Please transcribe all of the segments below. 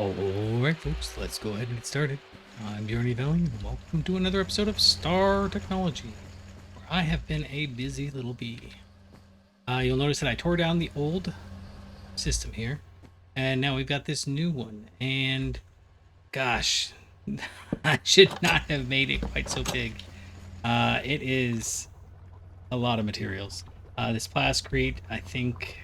Alright folks, let's go ahead and get started. I'm Bjorny Valley, and welcome to another episode of Star Technology, where I have been a busy little bee. You'll notice that I tore down the old system here, and now we've got this new one, and gosh, I should not have made it quite so big. It is a lot of materials. This plascrete, I think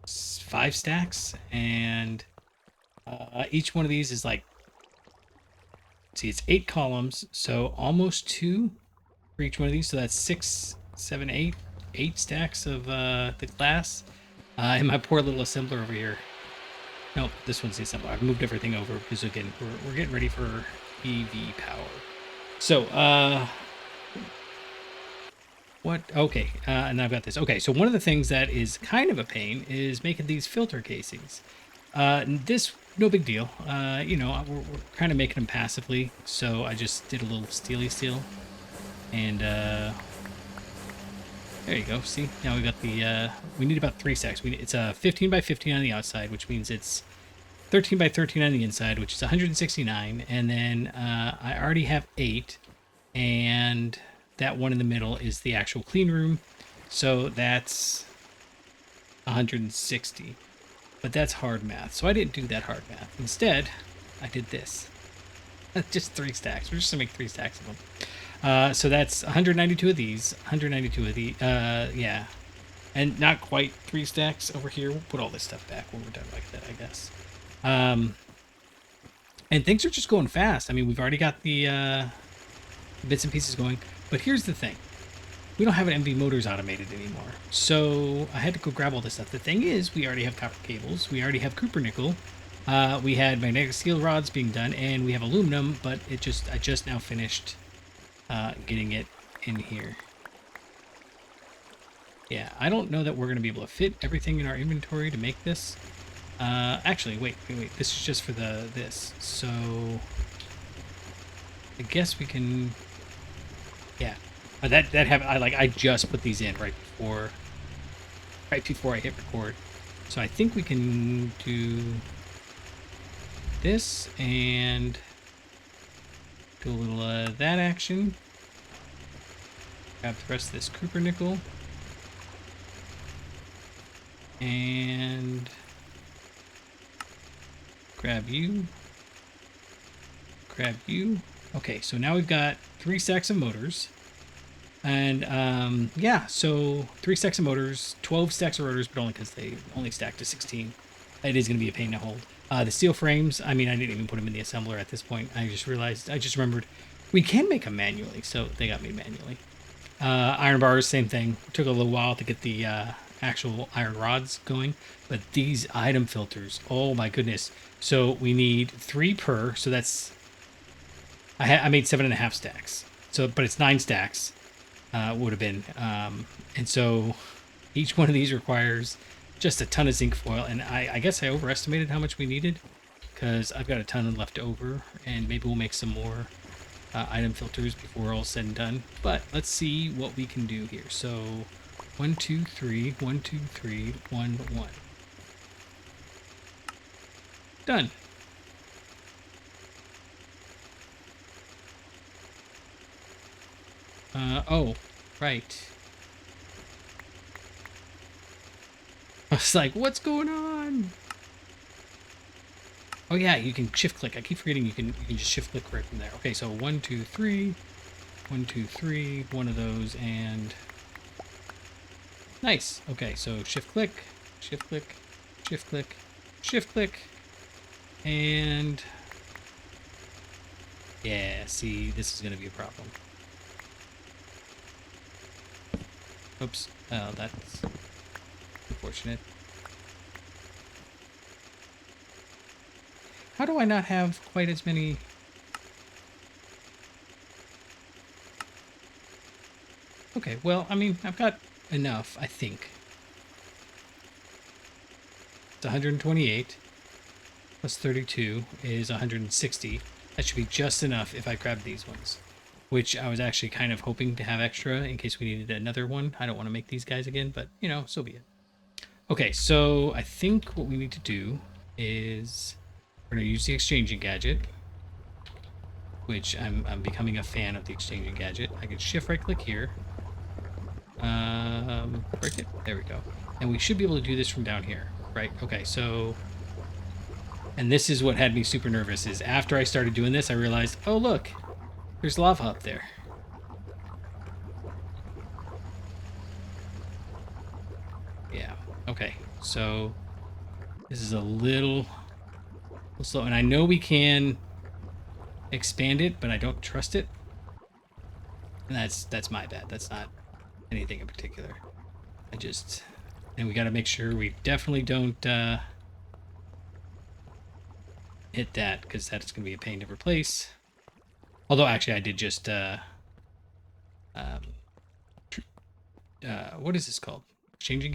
5 stacks, and each one of these is like, see, it's 8 columns, so almost 2 for each one of these. So that's 6, 7, 8 stacks of the glass. And my poor little assembler over here. No, this one's the assembler. I've moved everything over because again, we're getting ready for EV power. So, what? Okay, and I've got this. Okay, so one of the things that is kind of a pain is making these filter casings. This, no big deal. We're kind of making them passively, so I just did a little steely steel. And there you go. See, now we got the, we need about 3 stacks. It's a 15 by 15 on the outside, which means it's 13 by 13 on the inside, which is 169. And then I already have 8, and that one in the middle is the actual clean room. So that's 160. But that's hard math, so I didn't do that hard math. Instead, I did this. Just 3 stacks. We're just gonna make 3 stacks of them. So that's 192 of these, 192 of the, yeah. And not quite 3 stacks over here. We'll put all this stuff back when we're done like that, I guess. And things are just going fast. I mean, we've already got the bits and pieces going. But here's the thing. We don't have an MV Motors automated anymore. So I had to go grab all this stuff. The thing is, we already have copper cables. We already have copper nickel. We had magnetic steel rods being done, and we have aluminum, but I just now finished getting it in here. Yeah, I don't know that we're going to be able to fit everything in our inventory to make this. Actually, wait. This is just for this. So I guess we can... Yeah, I just put these in right before I hit record. So I think we can do this and do a little that action. Grab the rest of this copper nickel and grab you. Okay, so now we've got 3 stacks of motors. And yeah, so 3 stacks of motors, 12 stacks of rotors, but only because they only stack to 16. It is going to be a pain to hold. The steel frames, I mean, I didn't even put them in the assembler at this point. I just remembered we can make them manually, so they got made manually. Iron bars, same thing. It took a little while to get the actual iron rods going, but these item filters, oh my goodness. So we need 3 per, so that's... I made 7.5 stacks. So, but it's 9 stacks. Would have been. And so each one of these requires just a ton of zinc foil. And I guess I overestimated how much we needed because I've got a ton left over, and maybe we'll make some more item filters before we're all said and done. But let's see what we can do here. So 1, 2, 3, 1, 2, 3, 1, 1. Done. Oh, right. I was like, what's going on? Oh yeah, you can shift click. I keep forgetting you can just shift click right from there. Okay, so 1, 2, 3, 1, 2, 3, one of those, and nice. Okay, so shift click, shift click, shift click, shift click, and yeah, see, this is gonna be a problem. Oops. Oh, that's unfortunate. How do I not have quite as many? Okay, well, I mean, I've got enough, I think. It's 128 plus 32 is 160. That should be just enough if I grab these ones. which I was actually kind of hoping to have extra in case we needed another one. I don't want to make these guys again, but, you know, so be it. Okay, so I think what we need to do is we're going to use the exchanging gadget, which I'm becoming a fan of the exchanging gadget. I can shift right click here. Break it. There we go. And we should be able to do this from down here, right? Okay, so, and this is what had me super nervous is after I started doing this, I realized, oh, look, there's lava up there. Yeah. Okay. So this is a little slow, and I know we can expand it, but I don't trust it. And that's my bad. That's not anything in particular. And we got to make sure we definitely don't hit that, because that's going to be a pain to replace. Although actually I did just what is this called? Exchanging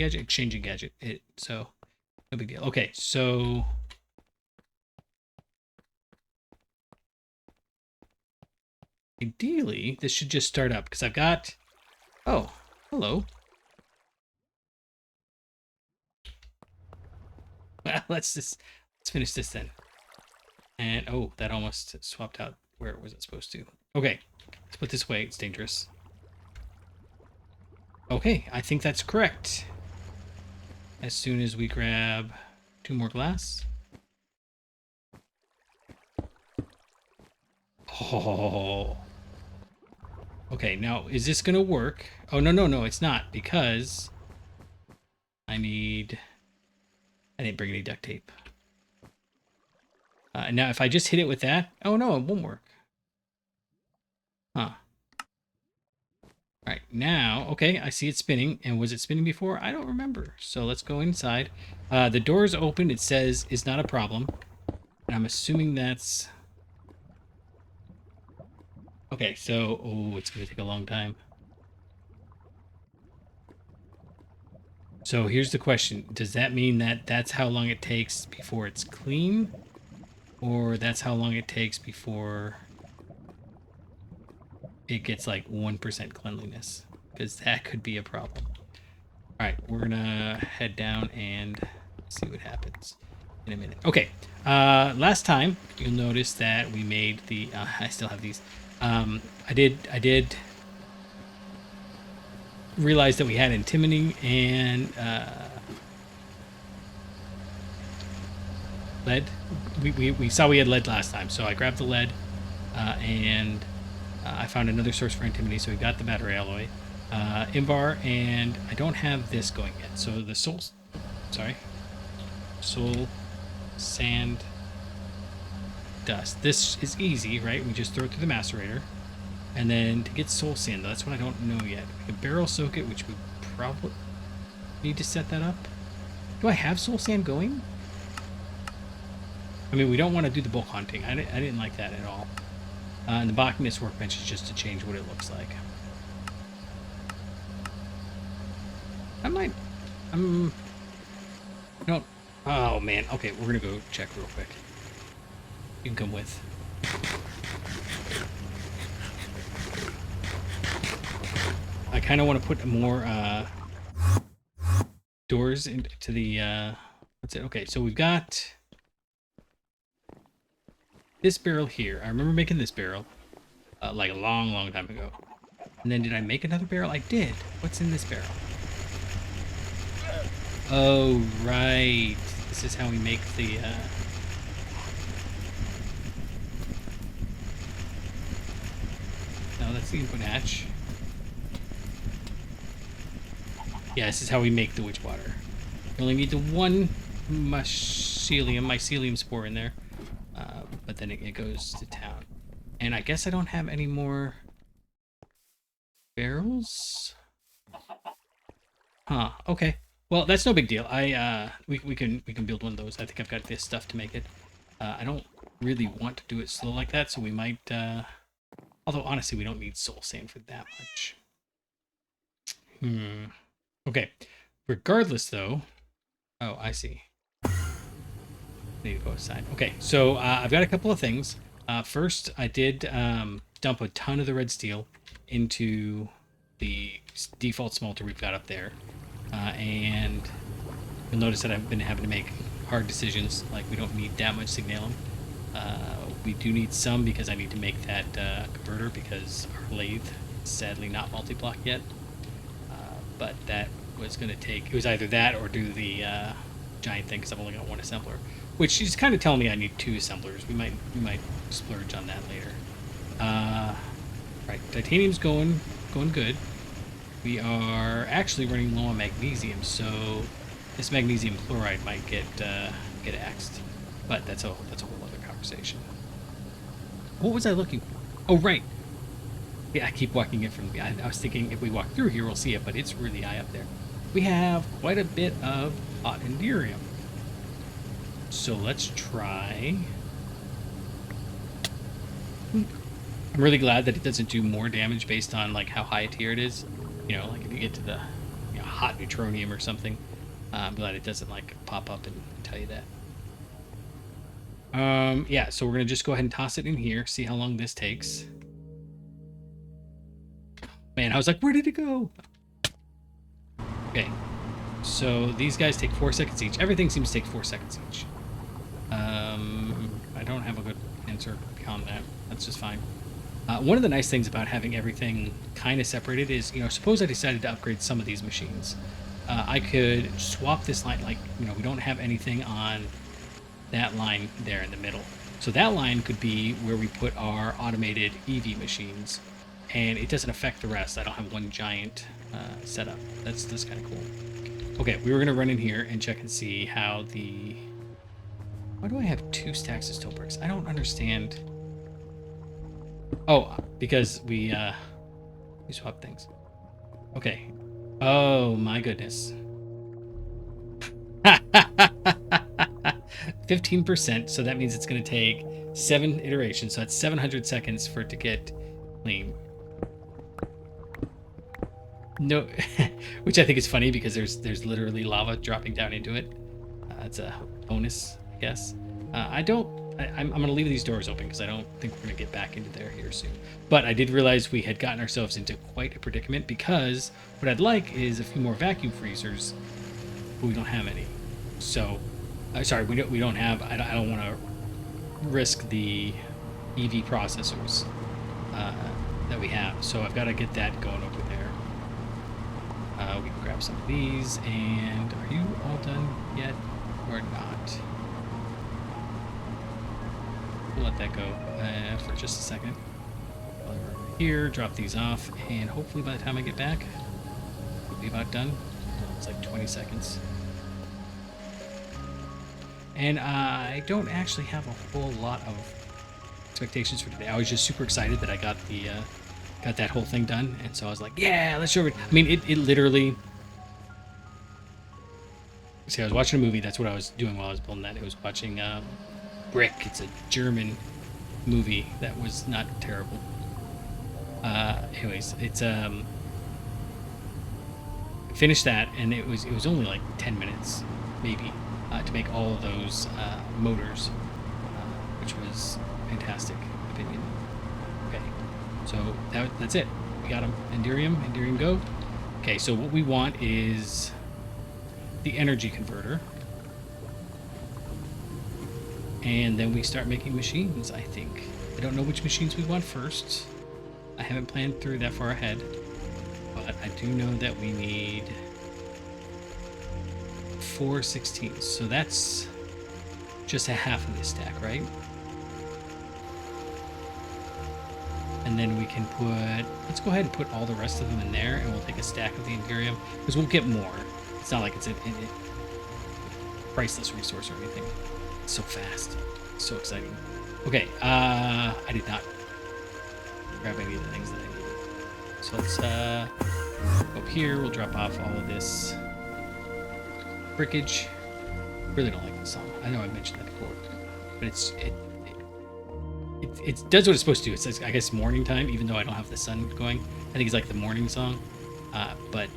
gadget. So no big deal. Okay, so ideally this should just start up because I've got, oh, hello. Well, let's finish this then. And oh, that almost swapped out where it wasn't supposed to. Okay, let's put this away. It's dangerous. Okay, I think that's correct. As soon as we grab 2 more glass. Oh. Okay, now is this gonna work? Oh, no, it's not, because I didn't bring any duct tape. Now if I just hit it with that, oh no, it won't work. Huh. All right, now, okay, I see it spinning. And was it spinning before? I don't remember. So let's go inside. The door is open. It says it's not a problem. And I'm assuming that's... Okay, so, oh, it's going to take a long time. So here's the question. Does that mean that that's how long it takes before it's clean? Or that's how long it takes before it gets like 1% cleanliness? Because that could be a problem. All right, we're gonna head down and see what happens in a minute. Okay, last time you'll notice that we made the. I still have these. I did realize that we had antimony and lead. We saw we had lead last time, so I grabbed the lead and I found another source for antimony. So we got the battery alloy. Invar, and I don't have this going yet. So the soul sand dust. This is easy, right? We just throw it through the macerator. And then to get soul sand, that's what I don't know yet. We can barrel soak it, which we probably need to set that up. Do I have soul sand going? I mean, we don't want to do the bulk hunting. I didn't like that at all. And the botanist workbench is just to change what it looks like. No. Oh, man. Okay, we're going to go check real quick. You can come with. I kind of want to put more doors into the... What's it? Okay, so we've got this barrel here. I remember making this barrel like a long time ago. And then did I make another barrel? I did. What's in this barrel? Oh, right. This is how we make the... No, that's the input hatch. Yeah, this is how we make the witch water. You only need the one mycelium spore in there. But then it goes to town. And I guess I don't have any more barrels? Huh, okay. Well, that's no big deal. We can build one of those. I think I've got this stuff to make it. I don't really want to do it slow like that, so we might although honestly we don't need soul sand for that much. Okay. Regardless though. Oh, I see. Need to go aside. Okay, so I've got a couple of things. First, I did dump a ton of the red steel into the default smelter we've got up there. And You'll notice that I've been having to make hard decisions. Like, we don't need that much signalum. We do need some because I need to make that converter because our lathe is sadly not multi-block yet. But that was going to take... It was either that or do the giant thing because I've only got one assembler. Which she's kind of telling me I need 2 assemblers. We might splurge on that later. Right, titanium's going good. We are actually running low on magnesium, so this magnesium chloride might get axed. But that's a whole other conversation. What was I looking for? Oh, right. Yeah, I keep walking it from the... I was thinking if we walk through here, we'll see it, but it's really high up there. We have quite a bit of hot enderium. So let's try... I'm really glad that it doesn't do more damage based on like how high a tier it is. You know, like if you get to the hot neutronium or something. I'm glad it doesn't like pop up and tell you that. Yeah, so we're gonna just go ahead and toss it in here, see how long this takes. Man, I was like, where did it go? Okay, so these guys take 4 seconds each. Everything seems to take 4 seconds each. I don't have a good answer beyond that. That's just fine. One of the nice things about having everything kind of separated is, suppose I decided to upgrade some of these machines. I could swap this line, like, we don't have anything on that line there in the middle. So that line could be where we put our automated EV machines, and it doesn't affect the rest. I don't have one giant setup. That's kind of cool. Okay, we were going to run in here and check and see how the... Why do I have 2 stacks of steel bricks? I don't understand. Oh, because we swap things. Okay. Oh my goodness. 15%, so that means it's going to take 7 iterations, so that's 700 seconds for it to get clean. No, which I think is funny because there's literally lava dropping down into it. That's a bonus, I guess. I'm going to leave these doors open because I don't think we're going to get back into there here soon. But I did realize we had gotten ourselves into quite a predicament because what I'd like is a few more vacuum freezers, but we don't have any. So, sorry, we don't have... I don't want to risk the EV processors that we have. So I've got to get that going over there. We can grab some of these. And are you all done yet or not? We'll let that go for just a second. While we're over here, drop these off, and hopefully by the time I get back, we'll be about done. It's like 20 seconds. And I don't actually have a whole lot of expectations for today. I was just super excited that I got the got that whole thing done, and so I was like, yeah, let's show it. I mean, it literally... See, I was watching a movie. That's what I was doing while I was building that. It was watching Brick. It's a German movie that was not terrible. Anyways, it's finished that, and it was only like 10 minutes, maybe, to make all of those motors, which was fantastic, in my opinion. Okay, so that's it. We got them. Enderium go. Okay, so what we want is the energy converter. And then we start making machines, I think. I don't know which machines we want first. I haven't planned through that far ahead. But I do know that we need 4 16s. So that's just a half of this stack, right? And then we can put... Let's go ahead and put all the rest of them in there, and we'll take a stack of the Enderium, because we'll get more. It's not like it's a priceless resource or anything. It's so fast. It's so exciting. Okay, I did not grab any of the things that I needed. So let's go up here. We'll drop off all of this brickage. Really don't like this song. I know I mentioned that before, but it does what it's supposed to do. It says, I guess, morning time, even though I don't have the sun going. I think it's like the morning song, but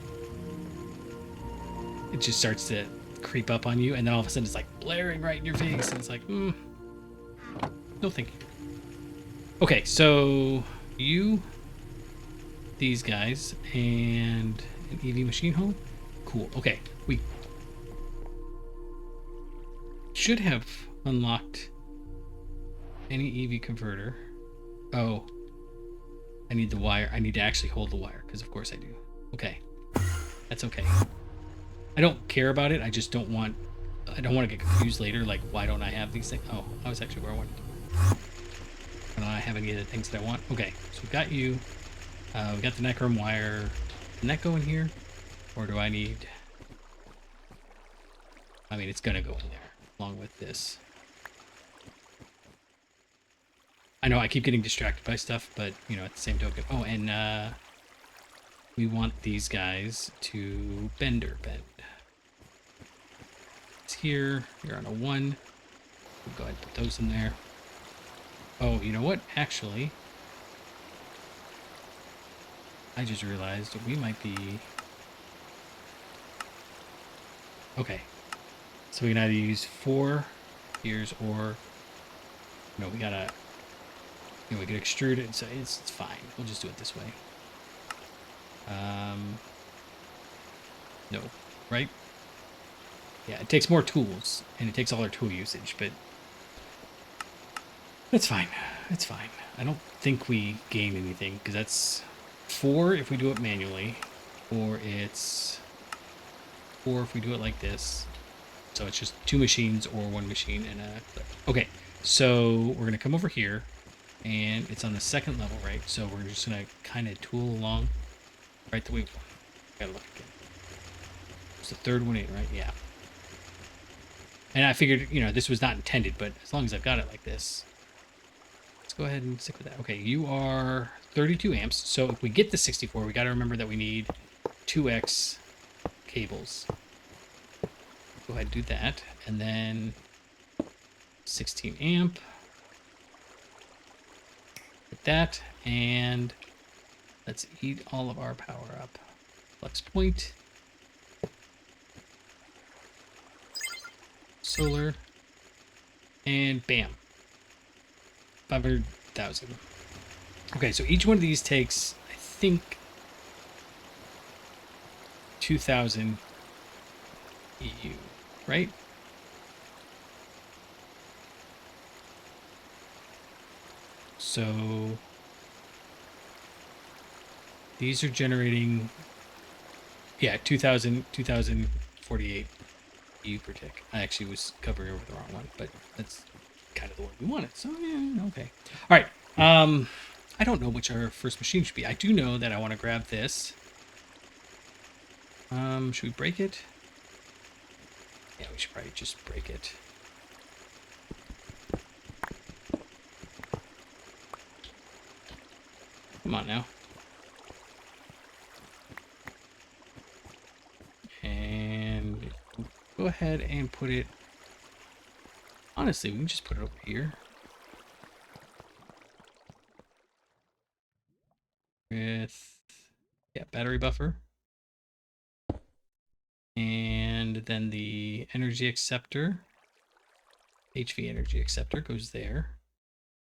it just starts to creep up on you, and then all of a sudden it's like blaring right in your face, and it's like, no thank you. Okay, so these guys, and an EV machine home. Cool. Okay, should have unlocked any EV converter. Oh, I need the wire. I need to actually hold the wire because of course I do. Okay, that's okay. I don't care about it. I just don't want. I don't want to get confused later. Like, why don't I have these things? Oh, that was actually where I wanted to go. Why don't I have any of the things that I want? Okay, so we got you. We got the Necrom wire. Can that go in here? Or do I need... I mean, it's going to go in there along with this. I know I keep getting distracted by stuff, but, you know, at the same token... Oh, and we want these guys to bend. It's here. You're on a 1. We'll go ahead and put those in there. Oh, you know what? Actually, I just realized we might be... Okay. So we can either use 4 gears or... No, we gotta... You know, we could extrude it, so it's fine. We'll just do it this way. No, right? Yeah, it takes more tools, and it takes all our tool usage, but... That's fine. It's fine. I don't think we gain anything, because that's 4 if we do it manually, or it's 4 if we do it like this. So it's just 2 machines or 1 machine and a clip. Okay, so we're going to come over here, and it's on the 2nd level, right? So we're just going to kind of tool along right the way we want. Gotta look again. It's the 3rd one in, right? Yeah. And I figured, you know, this was not intended, but as long as I've got it like this, let's go ahead and stick with that. Okay, you are 32 amps. So if we get the 64, we got to remember that we need 2x cables. Go ahead and do that. And then 16 amp. Hit that. And let's eat all of our power up. Flux point. Solar. And bam. 500,000. Okay, so each one of these takes, I think, 2,000 EU, right? So these are generating, yeah, 2,048 EU per tick. I actually was covering over the wrong one, but that's kind of the one we wanted. So yeah, okay. All right. I don't know which our first machine should be. I do know that I want to grab this. Should we break it? Yeah, we should probably just break it. Come on now. And go ahead and put it... Honestly, we can just put it over here. With... Yeah, battery buffer. And then the energy acceptor. HV energy acceptor goes there.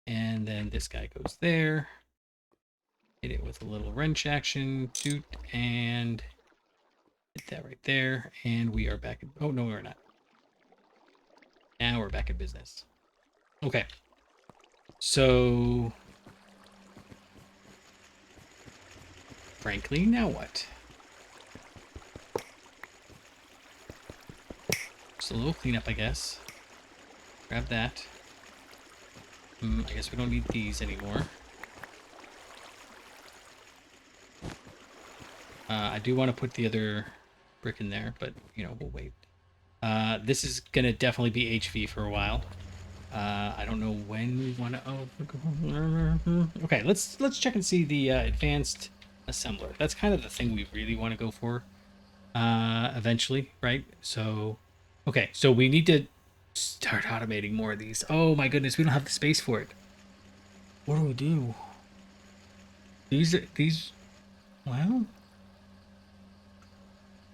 And then this guy goes there. Hit it with a little wrench action. Shoot. And hit that right there. And we are back in... Oh, no, we're not. Now we're back in business. Okay. So... Frankly, now what? Just a little cleanup, I guess. Grab that. I guess we don't need these anymore. I do want to put the other brick in there, but, you know, we'll wait. This is going to definitely be HV for a while. I don't know when we want to... Oh, okay, let's check and see the advanced assembler. That's kind of the thing we really want to go for eventually, right? So, okay, so we need to start automating more of these. Oh my goodness, we don't have the space for it. What do we do? These, well...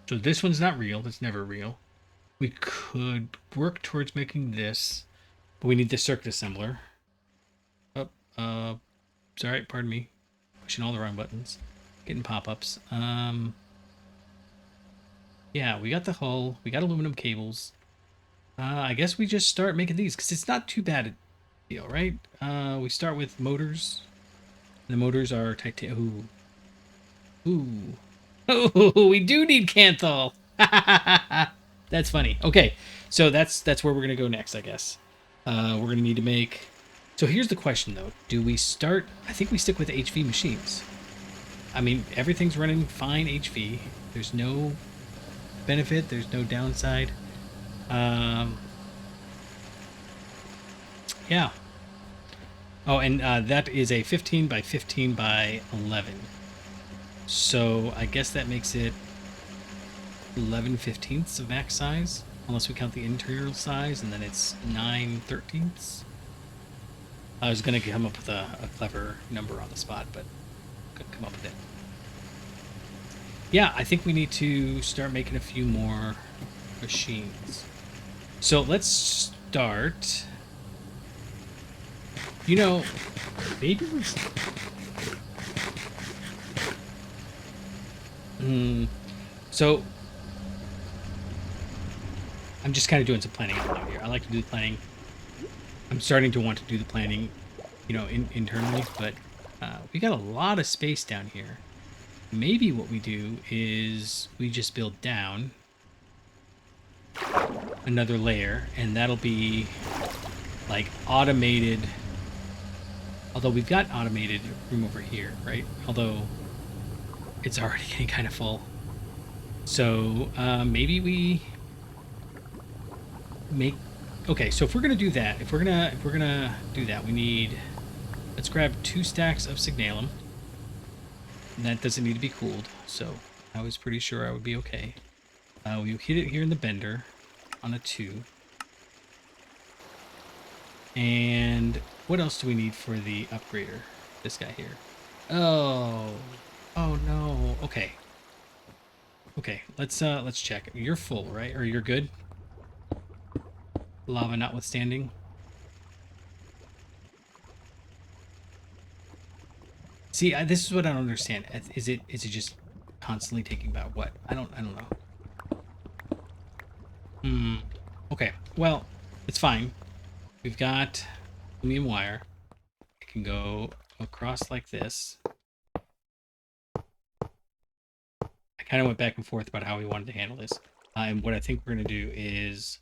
So this one's not real. That's never real. We could work towards making this, but we need the circuit assembler. Oh, sorry, pardon me. Pushing all the wrong buttons. Getting pop-ups. Yeah, we got the hull. We got aluminum cables. I guess we just start making these because it's not too bad a deal, right? We start with motors. The motors are titanium. Ooh. Oh, we do need Canthal. That's funny. Okay, so that's where we're gonna go next, I guess. We're gonna need to make. So here's the question, though: do we start? I think we stick with HV machines. I mean, everything's running fine HV. There's no benefit. There's no downside. Um, yeah. Oh, and that is a 15 by 15 by 11. So I guess that makes it 11/15 of max size, unless we count the interior size, and then it's 9/13. I was going to come up with a clever number on the spot, but couldn't come up with it. Yeah, I think we need to start making a few more machines. So let's start. You know, maybe we. So I'm just kind of doing some planning out here. I like to do the planning. I'm starting to want to do the planning, internally, but we got a lot of space down here. Maybe what we do is we just build down another layer, and that'll be like automated. Although we've got automated room over here, right? Although it's already getting kind of full. So maybe we make. Okay, so if we're gonna do that, if we're gonna do that, we need. Let's grab 2 stacks of signalum. And that doesn't need to be cooled, so I was pretty sure I would be okay. We hit it here in the bender on a 2. And what else do we need for the upgrader? This guy here. Oh no. Okay. Okay, let's check. You're full, right? Or you're good? Lava notwithstanding. See, this is what I don't understand. Is it just constantly taking about what? I don't know. Okay. Well, it's fine. We've got aluminum wire. It can go across like this. I kind of went back and forth about how we wanted to handle this. And what I think we're going to do is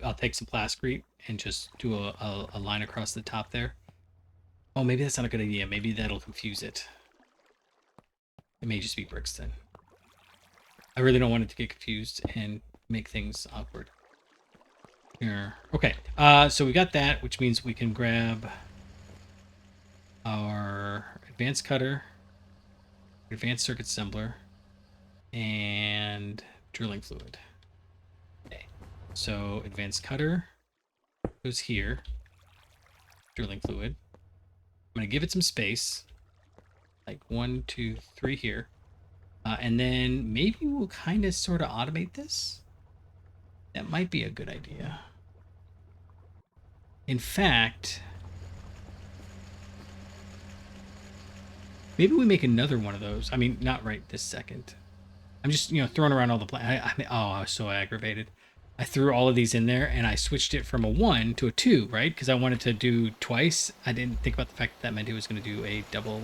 I'll take some plasticrete and just do a line across the top there. Oh, maybe that's not a good idea. Maybe that'll confuse it. It may just be bricks then. I really don't want it to get confused and make things awkward. Here. Okay, so we got that, which means we can grab our advanced cutter, advanced circuit assembler, and drilling fluid. Okay, so advanced cutter goes here, drilling fluid. I'm going to give it some space, like 1, 2, 3 here. And then maybe we'll kind of sort of automate this. That might be a good idea. In fact, maybe we make another one of those. I mean, not right this second. I'm just, throwing around all the I was so aggravated. I threw all of these in there, and I switched it from a 1 to a 2, right? Because I wanted to do twice. I didn't think about the fact that meant it was going to do a double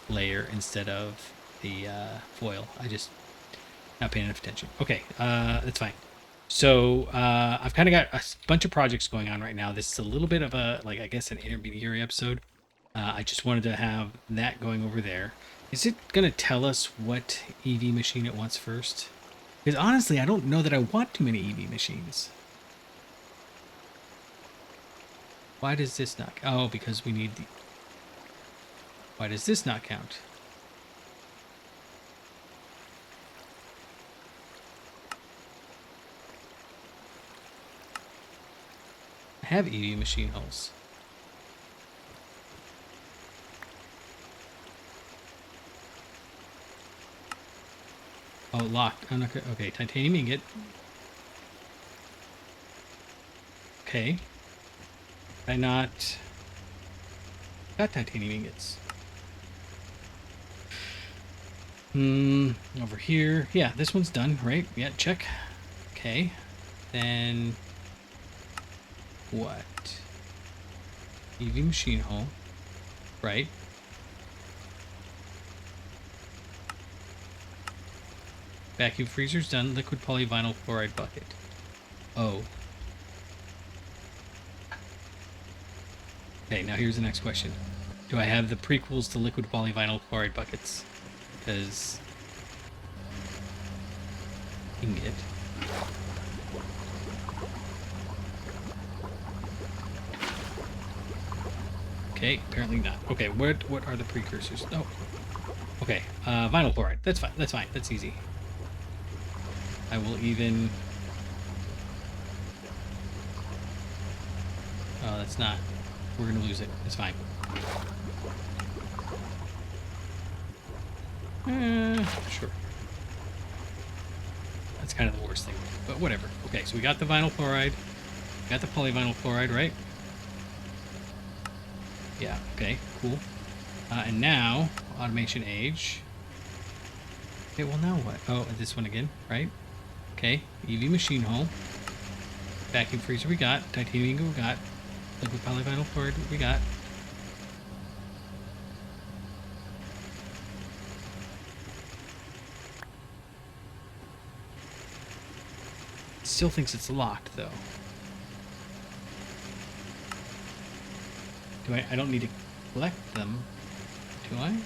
layer instead of the foil. I just not paying enough attention. Okay, that's fine. So I've kind of got a bunch of projects going on right now. This is a little bit of a, I guess, an intermediary episode. I just wanted to have that going over there. Is it going to tell us what EV machine it wants first? Because honestly, I don't know that I want too many EV machines. Why does this not... Oh, because we need the... Why does this not count? I have EV machine hulls. Oh, locked. I'm not gonna, okay, titanium ingot. Okay. Did I not... Got titanium ingots. Over here. Yeah, this one's done, right? Yeah, check. Okay. Then what? EV machine hull, right? Vacuum freezer's done. Liquid polyvinyl chloride bucket. Oh. Okay, now here's the next question. Do I have the prequels to liquid polyvinyl chloride buckets? Because you can get. Okay, apparently not. Okay, what are the precursors? Oh. Okay, vinyl chloride. That's fine. That's fine. That's easy. I will even... Oh, that's not. We're going to lose it. It's fine. Sure. That's kind of the worst thing. But whatever. Okay, so we got the vinyl chloride. We got the polyvinyl chloride, right? Yeah, okay, cool. And now, automation age. Okay, well now what? Oh, this one again, right? Okay, EV machine hull. Vacuum freezer we got. Titanium we got. Liquid polyvinyl chloride we got. Still thinks it's locked though. Do I don't need to collect them, do I?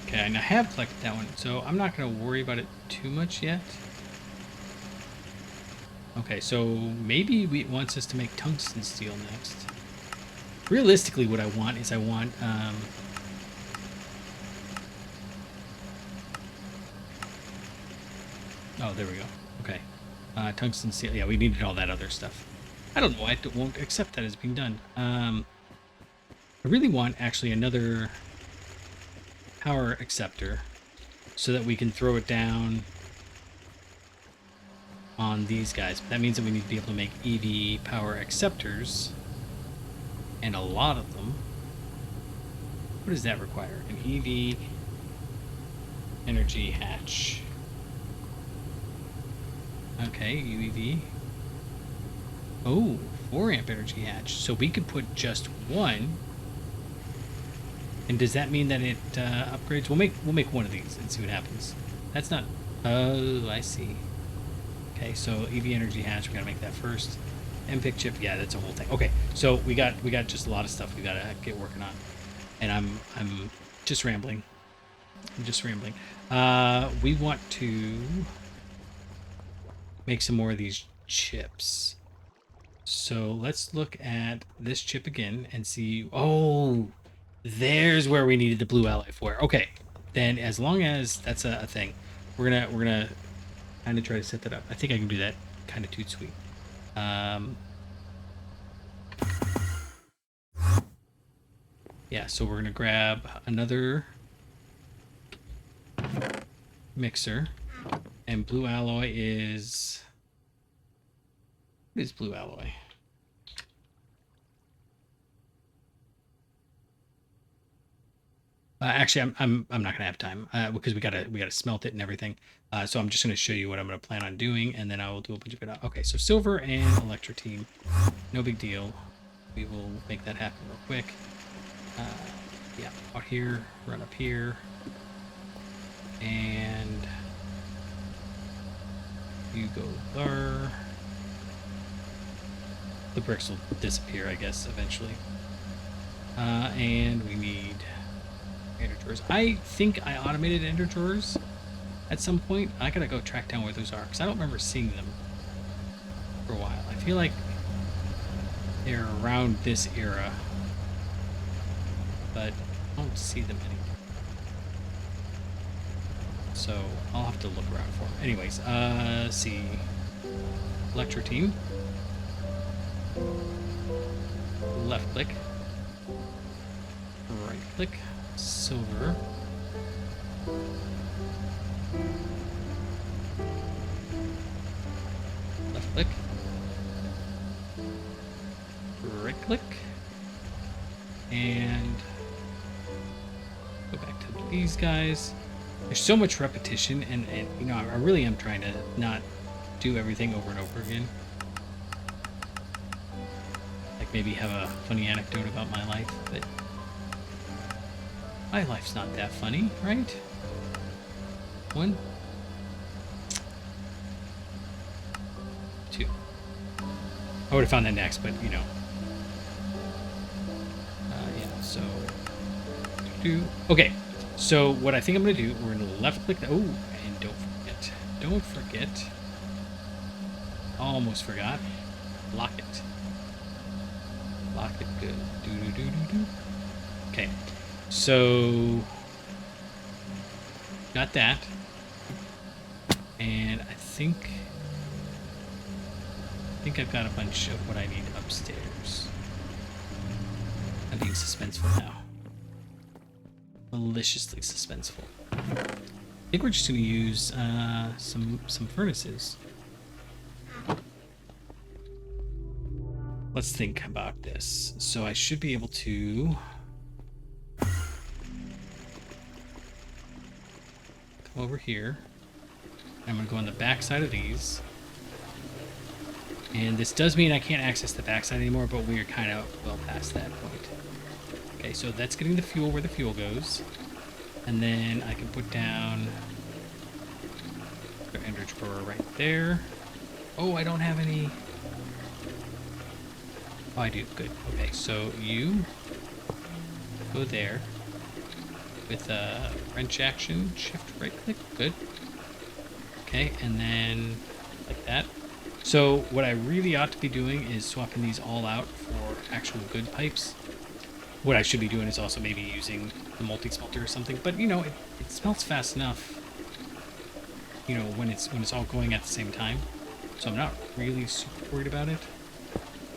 Okay, and I have collected that one, so I'm not going to worry about it too much yet. Okay, so maybe it wants us to make tungsten steel next. Realistically, what I want is oh, there we go. Okay. Tungsten steel. Yeah, we needed all that other stuff. I don't know why it won't accept that as being done. I really want, actually, another power acceptor so that we can throw it down on these guys. But that means that we need to be able to make EV power acceptors, and a lot of them. What does that require? An EV energy hatch. Okay, UEV. Oh, 4 amp energy hatch. So we could put just one. And does that mean that it upgrades? We'll make one of these and see what happens. That's not. Oh, I see. Okay, so EV energy hatch. We gotta make that first. MPIC chip. Yeah, that's a whole thing. Okay, so we got just a lot of stuff we gotta get working on. And I'm just rambling. I'm just rambling. We want to make some more of these chips. So let's look at this chip again and see. Oh, there's where we needed the blue alloy for. Okay, then as long as that's a thing, we're gonna kind of try to set that up. I think I can do that kind of toot sweet. Yeah, so we're gonna grab another mixer, and blue alloy is. What is blue alloy? Actually, I'm not gonna have time because we gotta smelt it and everything. So I'm just gonna show you what I'm gonna plan on doing, and then I will do a bunch of it. Okay, so silver and electroteam, no big deal. We will make that happen real quick. Yeah, out here, run up here, and you go there. The bricks will disappear, I guess, eventually. And we need ender drawers. I think I automated ender drawers at some point. I gotta go track down where those are, because I don't remember seeing them for a while. I feel like they're around this era, but I don't see them anymore. So I'll have to look around for them. Anyways, see. Electro team. Left click. Right click. Silver. Left click. Right click. And go back to these guys. There's so much repetition, and you know, I really am trying to not do everything over and over again. Like maybe have a funny anecdote about my life, but my life's not that funny, right? One, two. I would have found that next, but you know. Yeah, so okay. So what I think I'm gonna do, we're gonna left click. Oh, and don't forget. Almost forgot. Lock it. Lock it good. Do. Okay. So got that. And I think I've got a bunch of what I need upstairs. I'm being suspenseful now. Maliciously suspenseful. I think we're just going to use some furnaces. Let's think about this. So I should be able to come over here. I'm going to go on the back side of these. And this does mean I can't access the backside anymore, but we are kind of well past that point. Okay, so that's getting the fuel where the fuel goes. And then I can put down the energy drawer right there. Oh, I don't have any. Oh, I do. Good. Okay, so you go there with a wrench action, shift right click. Good. Okay, and then like that. So what I really ought to be doing is swapping these all out for actual good pipes. What I should be doing is also maybe using the multi-smelter or something, but you know, it smelts fast enough, you know, when it's all going at the same time. So I'm not really super worried about it.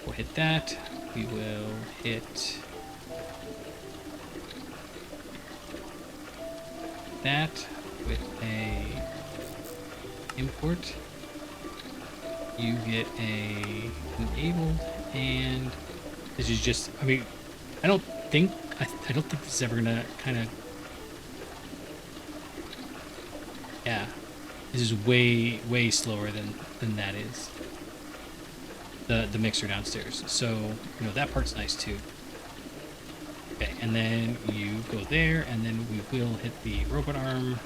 We'll hit that. We will hit that with a import. You get a enabled, and this is just, I mean, I don't think this is ever gonna kind of, yeah, this is way slower than that is, the mixer downstairs. So, you know, that part's nice too. Okay, and then you go there, and then we will hit the robot arm,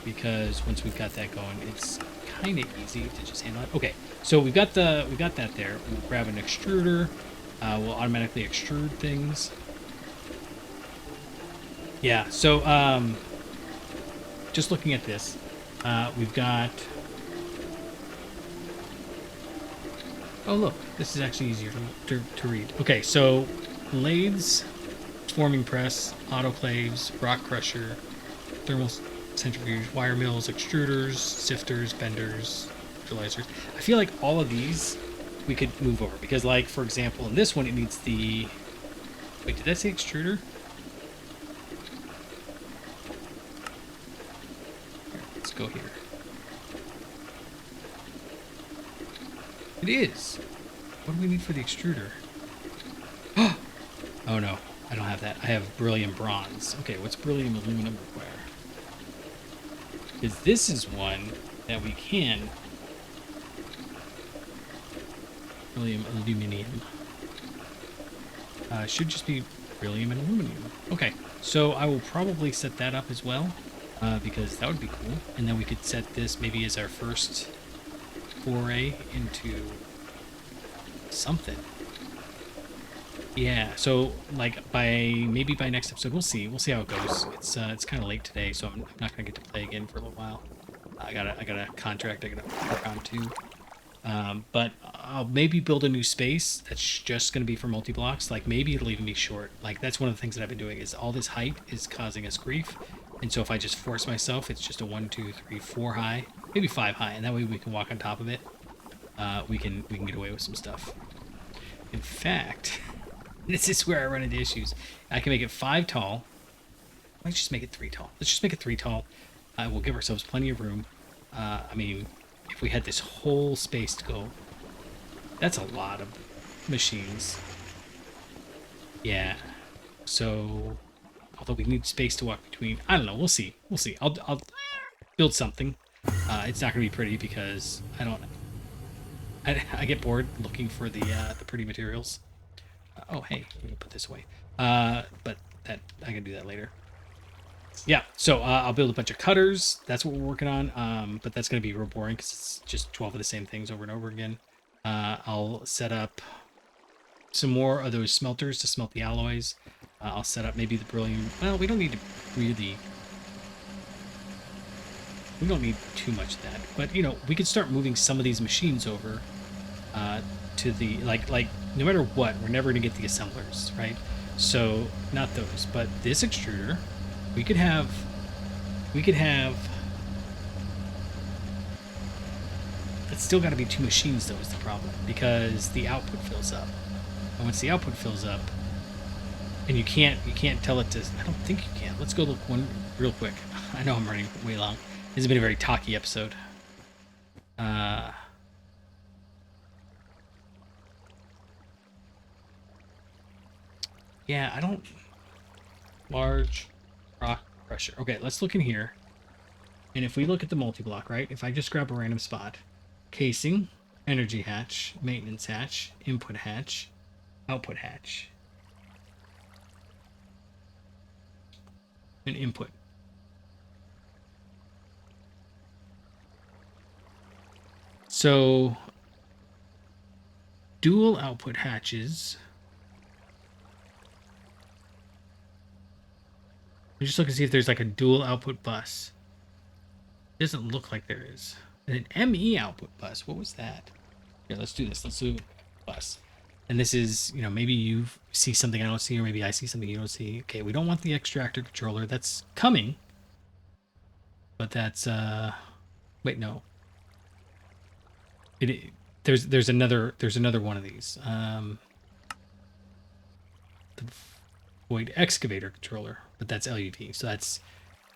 because once we've got that going, it's kind of easy to just handle it. Okay, so we got that there. We'll grab an extruder. We'll automatically extrude things. Yeah, so just looking at this, we've got. Oh look, this is actually easier to read. Okay, so lathes, forming press, autoclaves, rock crusher, thermal centrifuge, wire mills, extruders, sifters, benders, fertilizers. I feel like all of these we could move over, because like, for example, in this one it needs the, wait, did that say extruder? Here, let's go here. It is. What do we need for the extruder? Oh no, I don't have that. I have beryllium bronze. Okay, what's beryllium aluminum require? Because this is one that we can. Beryllium aluminium. Should just be beryllium and aluminum. Okay, so I will probably set that up as well, because that would be cool. And then we could set this maybe as our first foray into something. Yeah, so like maybe by next episode, we'll see how it goes. It's kind of late today, so I'm not gonna get to play again for a little while. I got a contract I gotta work on too. But I'll maybe build a new space that's just gonna be for multi-blocks. Like maybe it'll even be short. Like that's one of the things that I've been doing, is all this height is causing us grief. And so if I just force myself, it's just a 1, 2, 3, 4 high, maybe 5 high, and that way we can walk on top of it. We can get away with some stuff. In fact. This is where I run into issues. I can make it 5 tall. Let's just make it 3 tall. Let's just make it 3 tall. We'll give ourselves plenty of room. I mean, if we had this whole space to go, that's a lot of machines. Yeah. So, although we need space to walk between, I don't know. We'll see. We'll see. I'll build something. It's not gonna be pretty because I get bored looking for the pretty materials. Oh, hey, we can put this away. But that I can do that later. Yeah, so I'll build a bunch of cutters. That's what we're working on. But that's going to be real boring because it's just 12 of the same things over and over again. I'll set up some more of those smelters to smelt the alloys. I'll set up maybe the beryllium. Well, we don't need to really. We don't need too much of that. But, you know, we could start moving some of these machines over to the, like, no matter what, we're never going to get the assemblers, right? So, not those. But this extruder, we could have it's still got to be two machines though is the problem because the output fills up, and once the output fills up, and you can't tell it to, I don't think you can. Let's go look one real quick. I know I'm running way long. This has been a very talky episode. Yeah, I don't. Large rock crusher. Okay, let's look in here. And if we look at the multi-block, right? If I just grab a random spot, casing, energy hatch, maintenance hatch, input hatch, output hatch, and input. So, dual output hatches. We just look and see if there's like a dual output bus. It doesn't look like there is. And an ME output bus. What was that? Yeah, let's do this. Let's do bus. And this is, you know, maybe you see something I don't see, or maybe I see something you don't see. Okay, we don't want the extractor controller. That's coming. But that's wait, no. There's another one of these. The void excavator controller, but that's LUT. So that's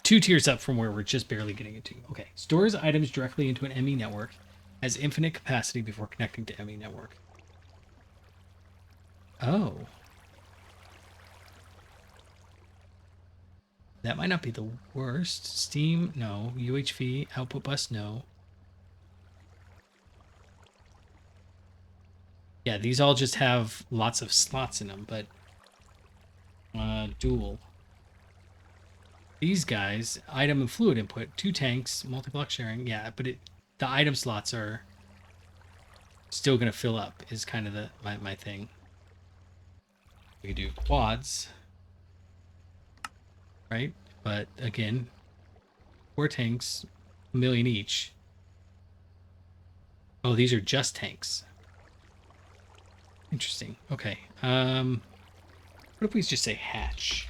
2 tiers up from where we're just barely getting into. Okay, stores items directly into an ME network, has infinite capacity before connecting to ME network. Oh. That might not be the worst. Steam, no. UHV, output bus, no. Yeah, these all just have lots of slots in them, but dual. These guys, item and fluid input, 2 tanks, multi-block sharing. Yeah, but the item slots are still going to fill up is kind of my thing. We could do quads, right? But again, 4 tanks, 1,000,000 each. Oh, these are just tanks. Interesting. Okay. What if we just say hatch?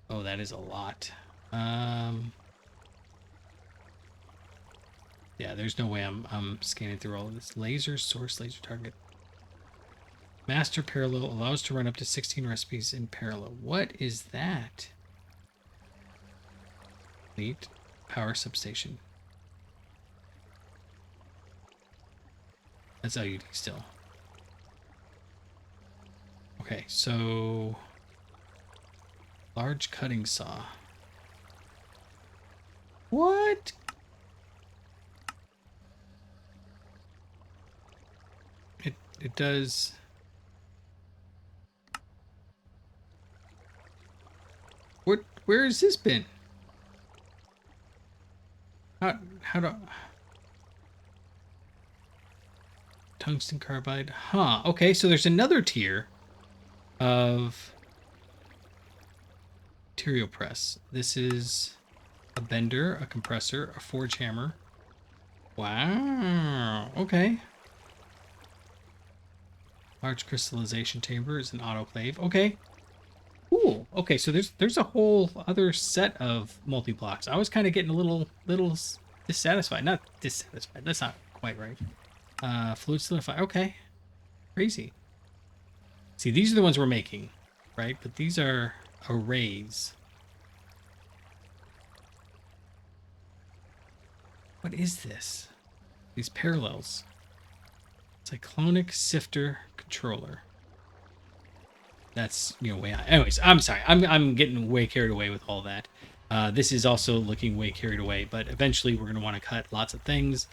Oh, that is a lot. Yeah, there's no way I'm scanning through all of this. Laser source, laser target. Master parallel allows to run up to 16 recipes in parallel. What is that? Neat. Power substation. That's LUD still. Okay, so large cutting saw. What? It does. Where has this been? How do tungsten carbide? Huh. Okay, so there's another tier of material press. This is a bender, a compressor, a forge hammer. Wow. Okay. Large crystallization chamber is an autoclave. Okay. Cool. Okay, so there's a whole other set of multi-blocks. I was kind of getting a little dissatisfied. Not dissatisfied. That's not quite right. Fluid solidify. Okay. Crazy. See, these are the ones we're making, right? But these are arrays. What is this? These parallels. Cyclonic sifter controller. that's, you know, way out. Anyways, I'm sorry. I'm getting way carried away with all that. This is also looking way carried away, but eventually we're going to want to cut lots of things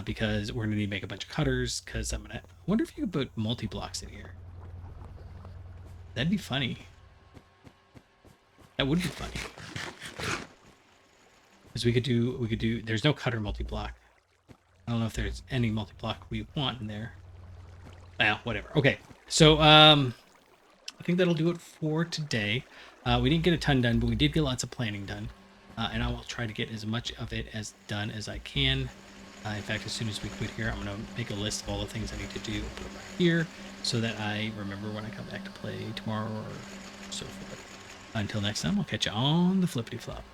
because we're going to need to make a bunch of cutters because I'm going to... I wonder if you could put multi-blocks in here. That'd be funny. That would be funny. Because we could do... There's no cutter multi-block. I don't know if there's any multi-block we want in there. Well, whatever. Okay. So, I think that'll do it for today. We didn't get a ton done, but we did get lots of planning done. And I will try to get as much of it as done as I can. In fact, as soon as we quit here, I'm going to make a list of all the things I need to do, put them right here, so that I remember when I come back to play tomorrow or so forth. Until next time, I'll catch you on the flippity flop.